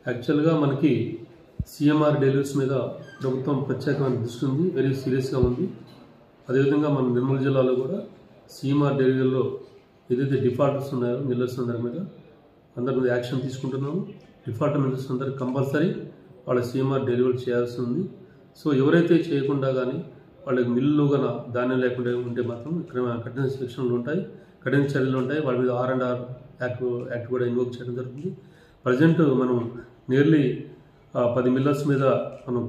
యాక్చువల్గా మనకి CMR deliveries మీద ప్రభుత్వం ప్రత్యేకమైన దృష్టి ఉంది, వెరీ సీరియస్గా ఉంది. అదేవిధంగా మన నిర్మల్ జిల్లాలో కూడా సిఎంఆర్ డెలివరీలో ఏదైతే డిఫాల్టర్స్ ఉన్నాయో మిల్లర్స్ అందరి మీద యాక్షన్ తీసుకుంటున్నాము. డిఫాల్టర్ మిల్లర్స్ అందరికి కంపల్సరీ వాళ్ళ సిఎంఆర్ డెలివరీ చేయాల్సి ఉంది. సో ఎవరైతే చేయకుండా కానీ వాళ్ళకి మిల్లు కన్నా ధాన్యం లేకుండా ఉంటే మాత్రం ఇక్కడ కఠిన శిక్షణలు ఉంటాయి, కఠిన చర్యలు ఉంటాయి. వాళ్ళ మీద R&R యాక్ట్ కూడా ఇన్వోక్ చేయడం జరుగుతుంది. ప్రజెంట్ మనం నియర్లీ 10 మిల్లర్స్ మీద మనం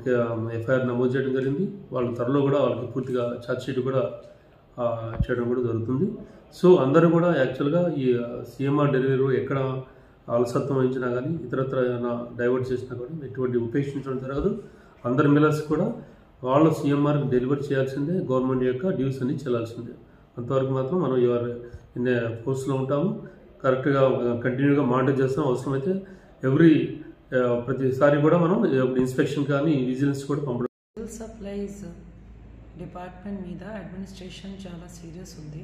ఎఫ్ఐఆర్ నమోదు చేయడం జరిగింది. వాళ్ళ త్వరలో కూడా వాళ్ళకి పూర్తిగా ఛార్జ్ షీట్ కూడా చేయడం కూడా జరుగుతుంది. సో అందరూ కూడా యాక్చువల్గా ఈ సిఎంఆర్ డెలివరీ ఎక్కడ అలసత్వం వహించినా కానీ ఇతరత్ర ఏమైనా డైవర్ట్ చేసినా కూడా ఎటువంటి ఉపేక్షించడం జరగదు. అందరు మిల్లర్స్ కూడా వాళ్ళు సిఎంఆర్ డెలివరీ చేయాల్సిందే, గవర్నమెంట్ యొక్క డ్యూస్ అన్ని చెల్లాల్సిందే. అంతవరకు మాత్రం మనం ఇన్ని పోస్ట్లో ఉంటాము, కరెక్ట్గా కంటిన్యూగా మానిటర్ చేస్తాం. అవసరమైతే ప్రతిసారి కూడా మనం ఇన్స్పెక్షన్ కానీ విజిలెన్స్ కూడా పంపడం. సివిల్ సప్లైస్ డిపార్ట్మెంట్ మీద అడ్మినిస్ట్రేషన్ చాలా సీరియస్ ఉంది.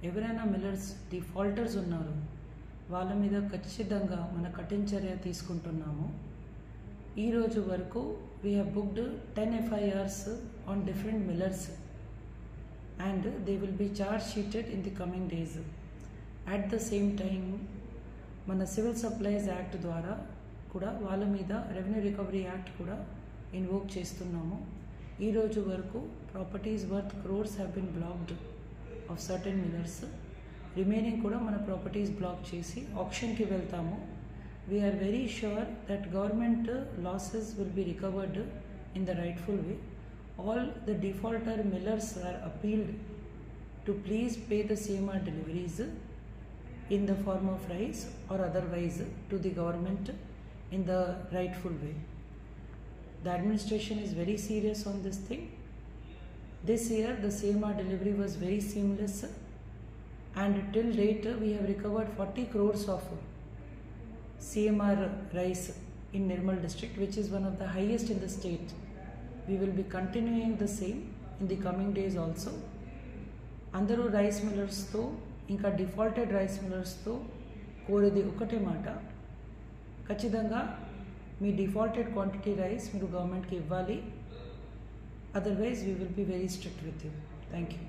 ఎవరైనా మిల్లర్స్ డిఫాల్టర్స్ ఉన్నారు వాళ్ళ మీద ఖచ్చితంగా మన కఠిన చర్య తీసుకుంటున్నాము. ఈరోజు వరకు we have booked 10 FIRs on different millers and they will be charge sheeted in the coming days. At the same time మన సివిల్ సప్లైస్ యాక్ట్ ద్వారా కూడా వాళ్ళ మీద రెవెన్యూ రికవరీ యాక్ట్ కూడా ఇన్వోక్ చేస్తున్నాము. ఈరోజు వరకు properties worth crores have been blocked of certain millers. Remaining కూడా మన ప్రాపర్టీస్ బ్లాక్ చేసి ఆక్షన్కి వెళ్తాము. We are very sure that government losses will be recovered in the rightful way. All the defaulter millers are appealed to please pay the CMR deliveries in the form of rice or otherwise to the government in the rightful way. The administration is very serious on this thing. This year the CMR delivery was very seamless and till date we have recovered 40 crores of CMR rice in Nirmal district, which is one of the highest in the state. We will be continuing the same in the coming days also. Andaru rice millers tho inka defaulted rice millers tho koredi okate mata, kachidanga me defaulted quantity rice మీరు government ki ivvali, otherwise we will be very strict with you. Thank you.